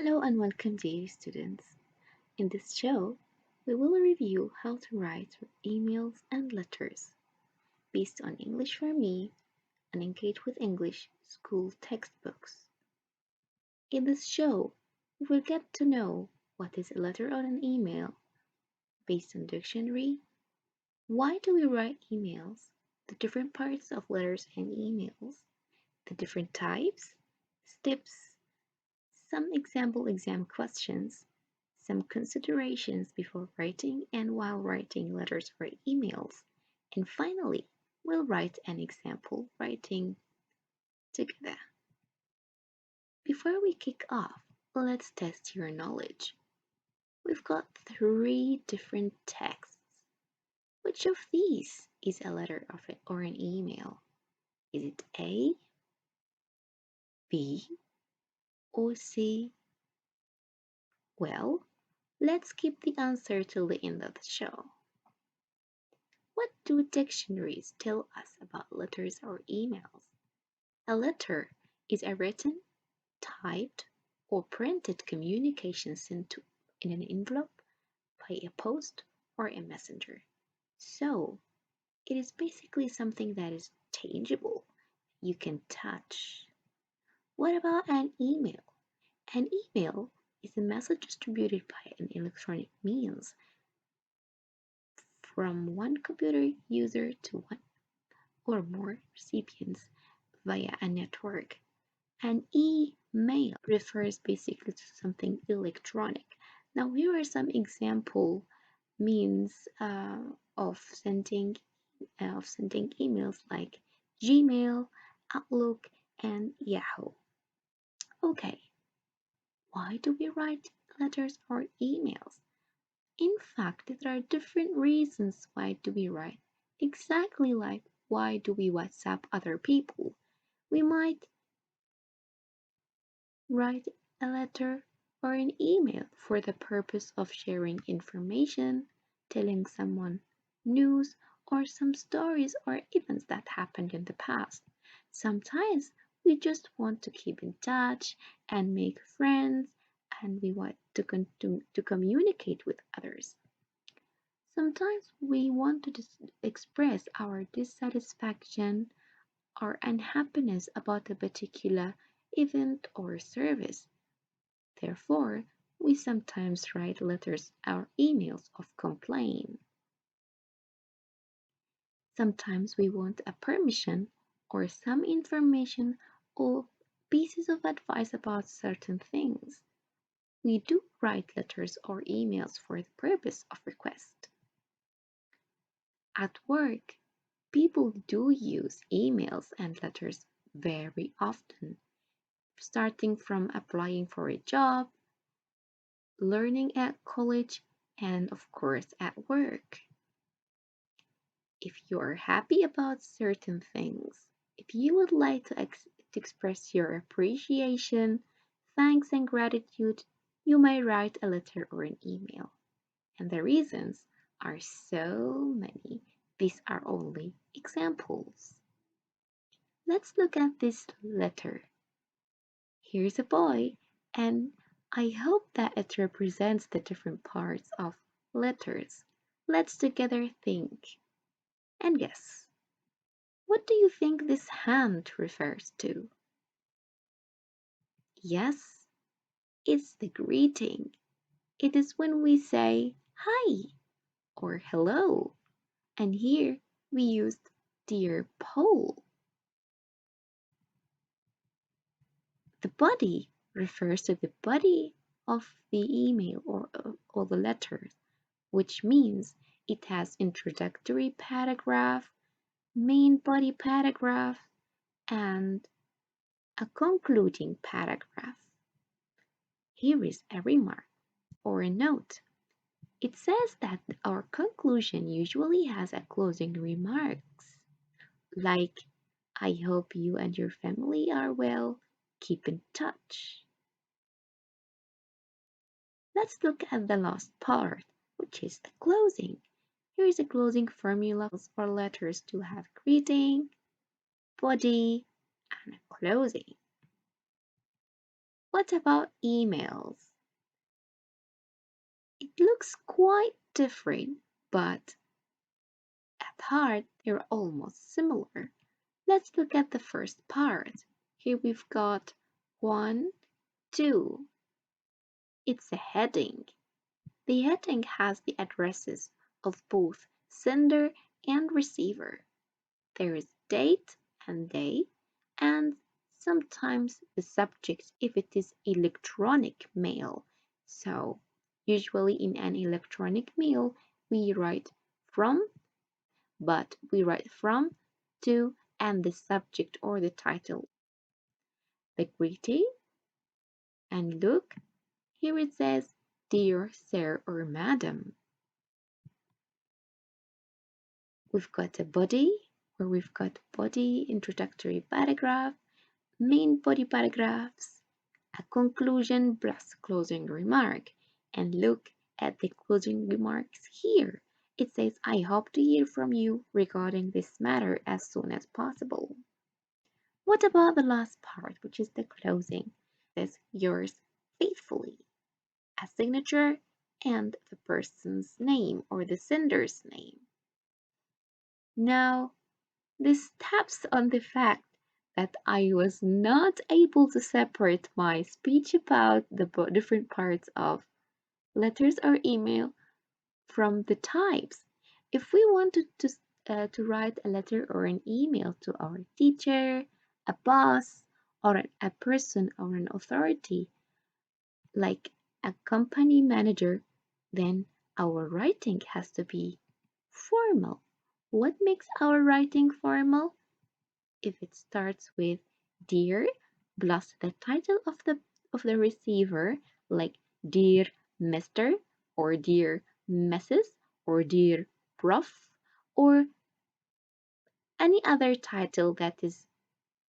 Hello and welcome, dear students. In this show, we will review how to write emails and letters based on English for Me and Engage with English school textbooks. In this show, we will get to know what is a letter or an email based on dictionary, why do we write emails, the different parts of letters and emails, the different types, steps, some example exam questions, some considerations before writing and while writing letters or emails, and finally, we'll write an example writing together. Before we kick off, let's test your knowledge. We've got three different texts. Which of these is a letter of it or an email? Is it A, B, or C? Well, let's keep the answer till the end of the show. What do dictionaries tell us about letters or emails? A letter is a written, typed, or printed communication sent in an envelope by a post or a messenger. So, it is basically something that is tangible, you can touch. What about an email? An email is a message distributed by an electronic means from one computer user to one or more recipients via a network. An email refers basically to something electronic. Now, here are some example means of sending emails like Gmail, Outlook, and Yahoo. Okay, why do we write letters or emails? In fact, there are different reasons why do we write. Exactly like why do we WhatsApp other people? We might write a letter or an email for the purpose of sharing information, telling someone news, or some stories or events that happened in the past. Sometimes we just want to keep in touch and make friends, and we want to communicate with others. Sometimes we want to express our dissatisfaction or unhappiness about a particular event or service. Therefore, we sometimes write letters or emails of complaint. Sometimes we want a permission or some information or pieces of advice about certain things. We do write letters or emails for the purpose of request. At work, people do use emails and letters very often, starting from applying for a job, learning at college, and of course at work. If you are happy about certain things, if you would like to express your appreciation, thanks, and gratitude, you may write a letter or an email. And the reasons are so many. These are only examples. Let's look at this letter. Here's a boy, and I hope that it represents the different parts of letters. Let's together think and guess. What do you think this hand refers to? Yes, it's the greeting. It is when we say hi or hello. And here we used dear Paul. The body refers to the body of the email or the letter, which means it has introductory paragraph, main body paragraph, and a concluding paragraph. Here is a remark or a note. It says that our conclusion usually has a closing remarks, like, I hope you and your family are well, keep in touch. Let's look at the last part, which is the closing. Here is a closing formula for letters to have greeting, body, and closing. What about emails? It looks quite different, but at heart they're almost similar. Let's look at the first part. Here we've got 1, 2. It's a heading. The heading has the addresses of both sender and receiver. There is date and day, and sometimes the subject if it is electronic mail. So, usually in an electronic mail, we write from, but we write from to and the subject or the title, the greeting, and look, here it says, Dear Sir or Madam. We've got a body, where we've got body, introductory paragraph, main body paragraphs, a conclusion plus closing remark. And look at the closing remarks here. It says, I hope to hear from you regarding this matter as soon as possible. What about the last part, which is the closing? It says, yours faithfully, a signature, and the person's name or the sender's name. Now, this taps on the fact that I was not able to separate my speech about the different parts of letters or email from the types. If we wanted to write a letter or an email to our teacher, a boss, or a person or an authority, like a company manager, then our writing has to be formal. What makes our writing formal? If it starts with dear plus the title of the receiver, like dear Mr. or dear Mrs. or dear Prof or any other title that is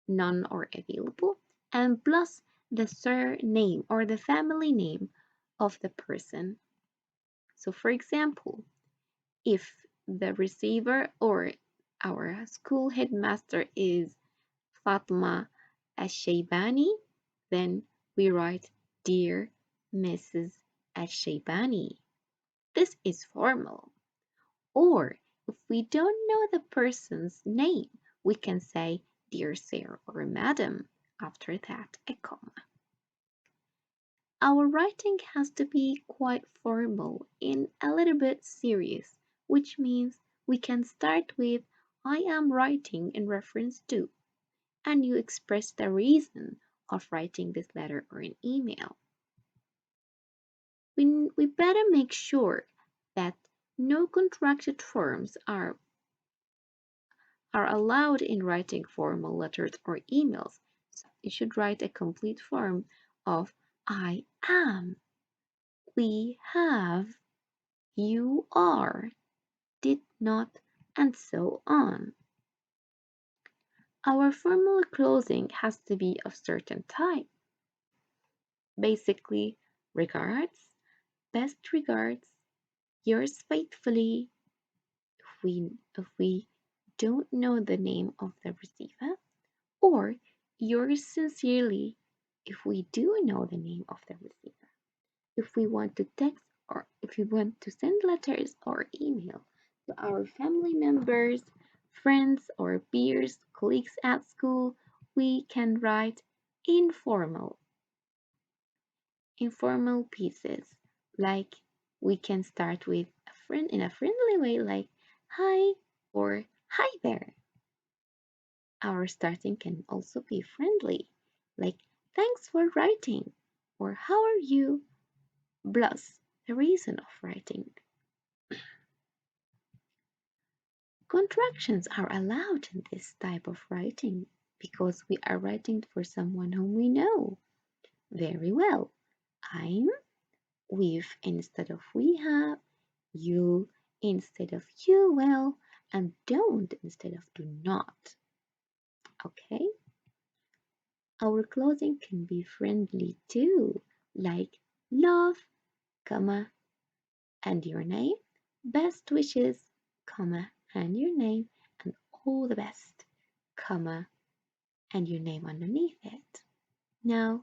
none or available, and plus the surname or the family name of the person. So for example, if the receiver or our school headmaster is Fatma Ash-Shaybani, then we write Dear Mrs. Ash-Shaybani. This is formal. Or if we don't know the person's name, we can say Dear Sir or Madam, after that a comma. Our writing has to be quite formal and a little bit serious, which means we can start with I am writing in reference to, and you express the reason of writing this letter or an email. We better make sure that no contracted forms are allowed in writing formal letters or emails. So you should write a complete form of I am, we have, you are, did not, and so on. Our formal closing has to be of certain type. Basically, regards, best regards, yours faithfully. If we don't know the name of the receiver, or yours sincerely if we do know the name of the receiver. If we want to text or if we want to send letters or email to our family members, friends, or peers, colleagues at school, we can write informal. Informal pieces like we can start with a friend in a friendly way like hi or hi there. Our starting can also be friendly, like thanks for writing or how are you, plus the reason of writing. Contractions are allowed in this type of writing because we are writing for someone whom we know very well. I'm, we've instead of we have, you instead of you will, and don't instead of do not. Okay? Our clothing can be friendly too, like love, comma, and your name, best wishes, comma, and your name, and all the best, comma, and your name underneath it. Now,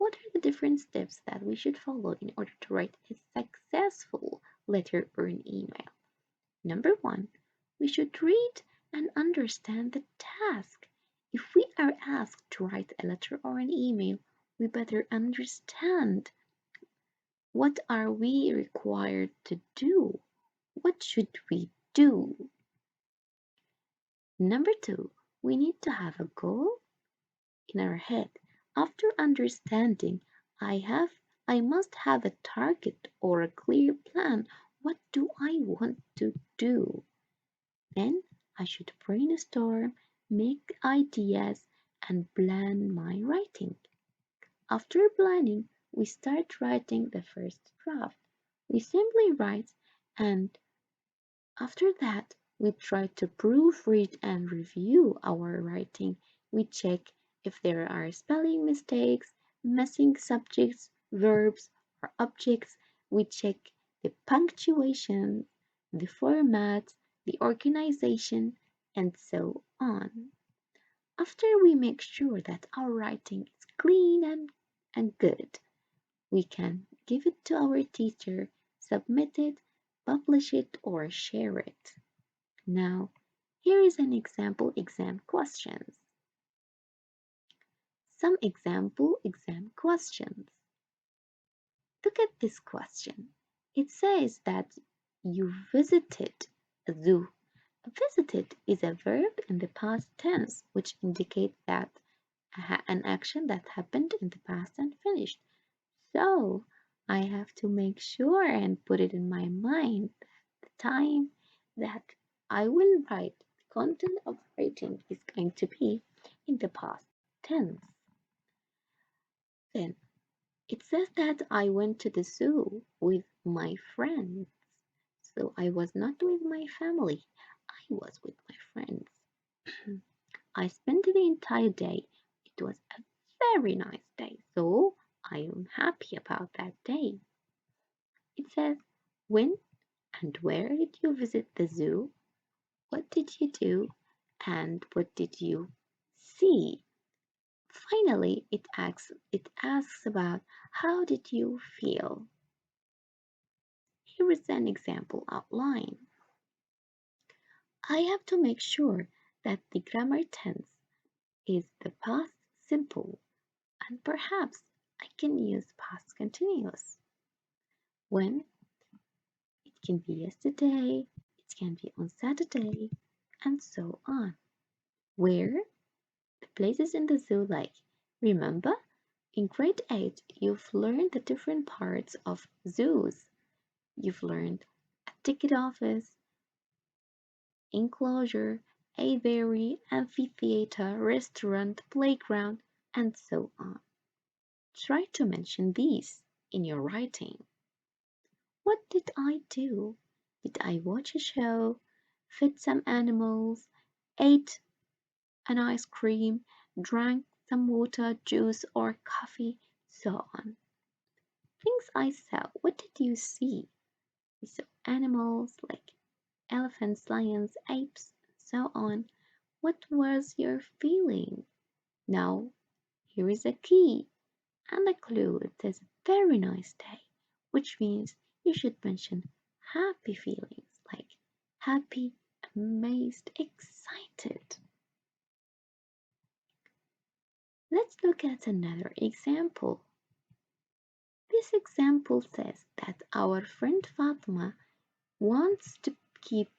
What are the different steps that we should follow in order to write a successful letter or an email? Number one, we should read and understand the task. If we are asked to write a letter or an email, we better understand what are we required to do. What should we do? Number two, we need to have a goal in our head. After understanding, I must have a target or a clear plan. What do I want to do? Then I should brainstorm, make ideas, and plan my writing. After planning, we start writing the first draft. We simply write, and after that, we try to proofread and review our writing. We check if there are spelling mistakes, missing subjects, verbs, or objects. We check the punctuation, the format, the organization, and so on. After we make sure that our writing is clean and good, we can give it to our teacher, submit it, publish it, or share it. Now, here is an example exam questions. Some example exam questions. Look at this question. It says that you visited a zoo. Visited is a verb in the past tense, which indicates that an action that happened in the past and finished. So I have to make sure and put it in my mind the time that I will write, the content of writing is going to be in the past tense. Then it says that I went to the zoo with my friends. So I was not with my family, I was with my friends. I spent the entire day. It was a very nice day, so I am happy about that day. It says, when and where did you visit the zoo? What did you do? And what did you see? Finally, it asks about how did you feel? Here is an example outline. I have to make sure that the grammar tense is the past simple, and perhaps I can use past continuous. When it can be yesterday, it can be on Saturday, and so on. Where the places in the zoo like. Remember, in grade 8, you've learned the different parts of zoos. You've learned a ticket office, enclosure, aviary, amphitheater, restaurant, playground, and so on. Try to mention these in your writing. What did I do? Did I watch a show, feed some animals, ate an ice cream, drank some water, juice, or coffee, so on? Things I saw. What did you see? You saw animals like elephants, lions, apes, and so on. What was your feeling? Now, here is a key and a clue. It says very nice day, which means you should mention happy feelings like happy, amazed, excited. Let's look at another example. This example says that our friend Fatima wants to keep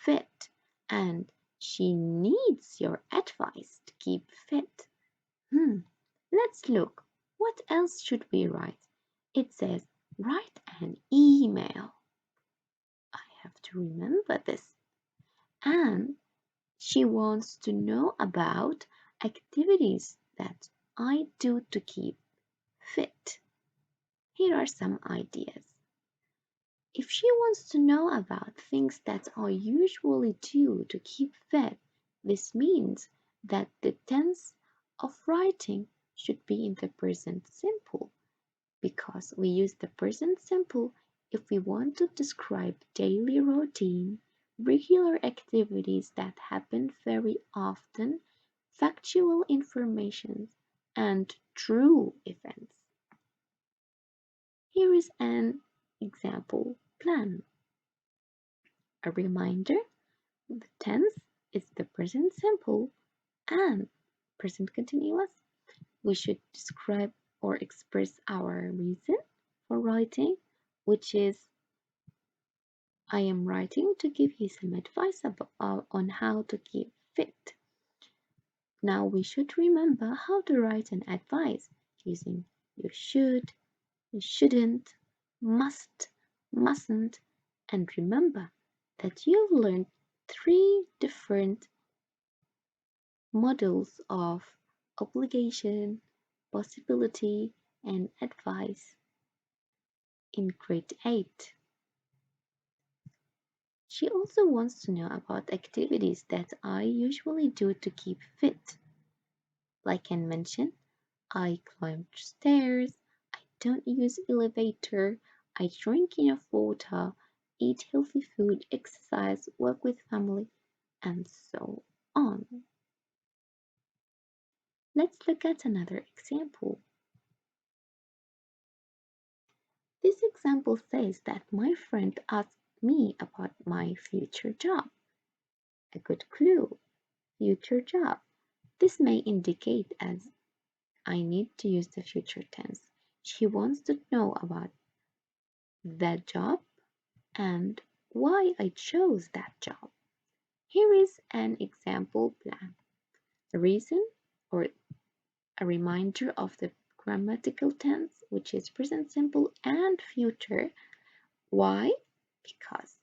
fit and she needs your advice to keep fit. Hmm, let's look. What else should we write? It says write an email. I have to remember this. And she wants to know about activities that I do to keep fit. Here are some ideas. If she wants to know about things that I usually do to keep fit, this means that the tense of writing should be in the present simple because we use the present simple if we want to describe daily routine, regular activities that happen very often, factual information, and true events. Here is an example plan. A reminder, the tense is the present simple and present continuous. We should describe or express our reason for writing, which is I am writing to give you some advice on how to keep fit. Now we should remember how to write an advice using you should, you shouldn't, must, mustn't, and remember that you've learned three different models of obligation, possibility, and advice in grade 8. She also wants to know about activities that I usually do to keep fit. Like I mentioned, I climb stairs, I don't use elevator, I drink enough water, eat healthy food, exercise, work with family, and so on. Let's look at another example. This example says that my friend asked me about my future job. A good clue, future job. This may indicate as I need to use the future tense. She wants to know about that job and why I chose that job. Here is an example plan. A reason or a reminder of the grammatical tense, which is present simple and future. Why? Because.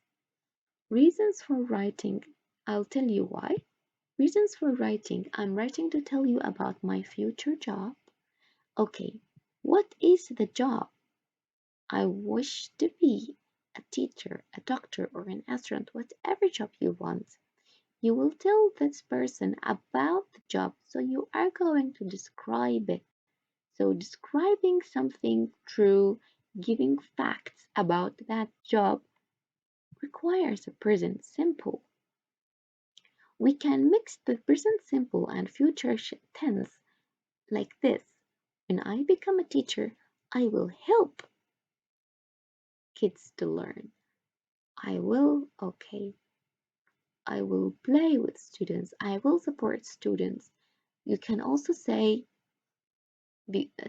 Reasons for writing. I'll tell you why. Reasons for writing. I'm writing to tell you about my future job. Okay, what is the job? I wish to be a teacher, a doctor, or an astronaut, whatever job you want. You will tell this person about the job, so you are going to describe it. So, describing something true, giving facts about that job requires a present simple. We can mix the present simple and future tense like this. When I become a teacher, I will help kids to learn. I will play with students. I will support students. You can also say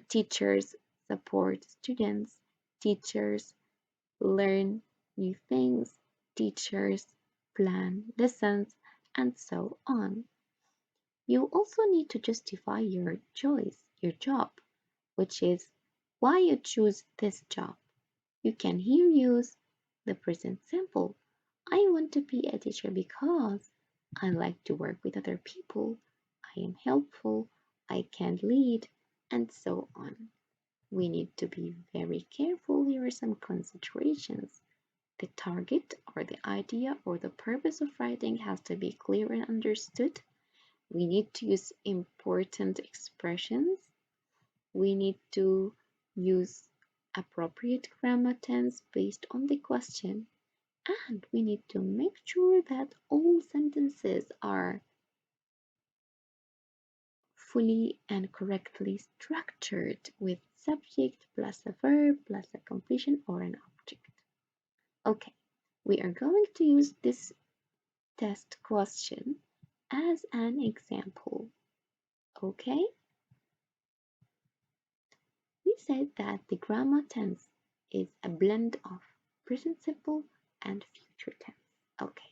teachers support students. Teachers learn new things. Teachers plan lessons and so on. You also need to justify your choice, your job, which is why you choose this job. You can here use the present simple. I want to be a teacher because I like to work with other people. I am helpful. I can lead, and so on. We need to be very careful. Here are some considerations. The target or the idea or the purpose of writing has to be clear and understood. We need to use important expressions. We need to use appropriate grammar tense based on the question. And we need to make sure that all sentences are fully and correctly structured with subject plus a verb plus a completion or an object. Okay, we are going to use this test question as an example. Okay, we said that the grammar tense is a blend of present simple and future tense. Okay,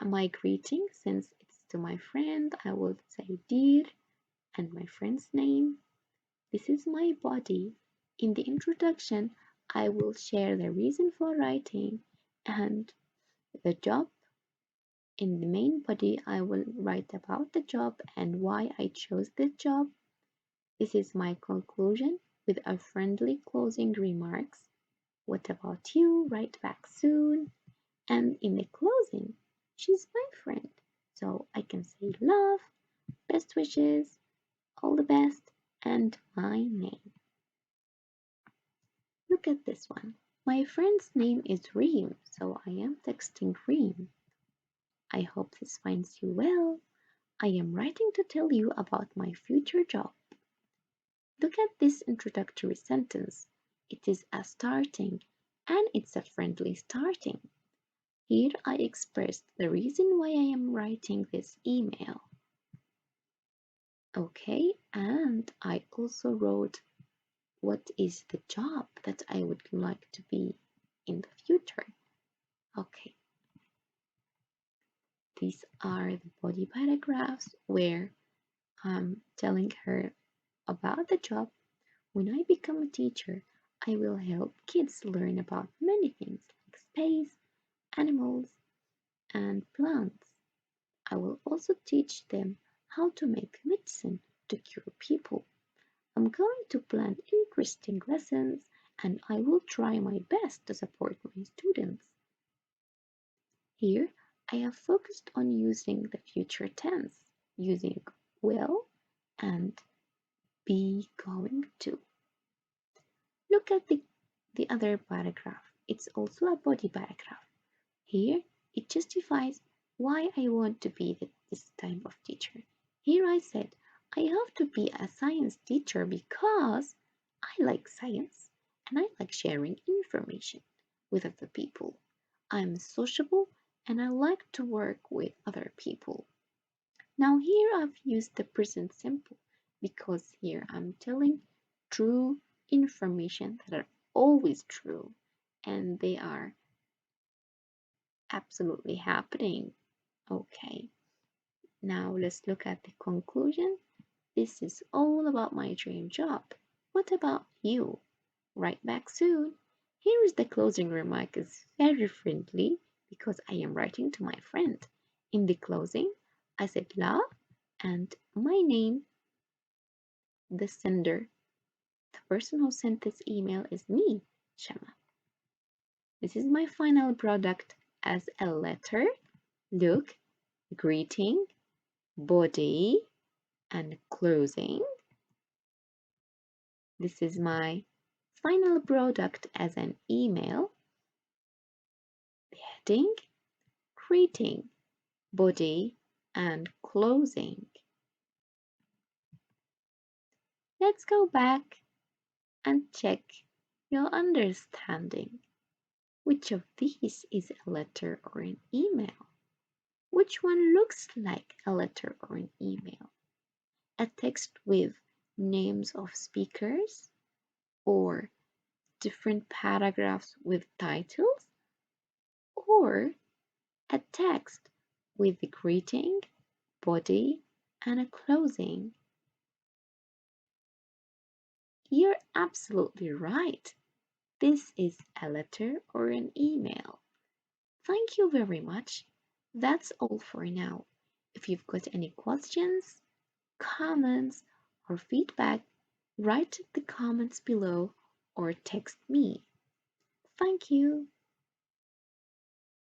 my greeting, since it's to my friend, I will say dear and my friend's name. This is my body. In the introduction, I will share the reason for writing and the job. In the main body, I will write about the job and why I chose this job. This is my conclusion with a friendly closing remarks. What about you? Write back soon. And in the closing, she's my friend. So I can say love, best wishes, all the best, and my name. Look at this one. My friend's name is Reem, so I am texting Reem. I hope this finds you well. I am writing to tell you about my future job. Look at this introductory sentence. It is a starting, and it's a friendly starting. Here I expressed the reason why I am writing this email. Okay, and I also wrote what is the job that I would like to be in the future. Okay, these are the body paragraphs where I'm telling her about the job. When I become a teacher, I will help kids learn about many things like space, animals, and plants. I will also teach them how to make medicine to cure people. I'm going to plan interesting lessons and I will try my best to support my students. Here, I have focused on using the future tense, using will and be going to. Look at the other paragraph. It's also a body paragraph. Here, it justifies why I want to be this type of teacher. Here I said, I have to be a science teacher because I like science and I like sharing information with other people. I'm sociable and I like to work with other people. Now, here I've used the present simple because here I'm telling true information that are always true and they are absolutely happening. Okay, now let's look at the conclusion. This is all about my dream job. What about you? Write back soon. Here is the closing remark is very friendly because I am writing to my friend. In the closing, I said love and my name, the sender. The person who sent this email is me, Shema. This is my final product as a letter. Look, greeting, body, and closing. This is my final product as an email. Heading, greeting, body, and closing. Let's go back and check your understanding. Which of these is a letter or an email? Which one looks like a letter or an email? A text with names of speakers or different paragraphs with titles or a text with the greeting, body, and a closing. You're absolutely right. This is a letter or an email. Thank you very much. That's all for now. If you've got any questions, comments, or feedback, write the comments below or text me. Thank you.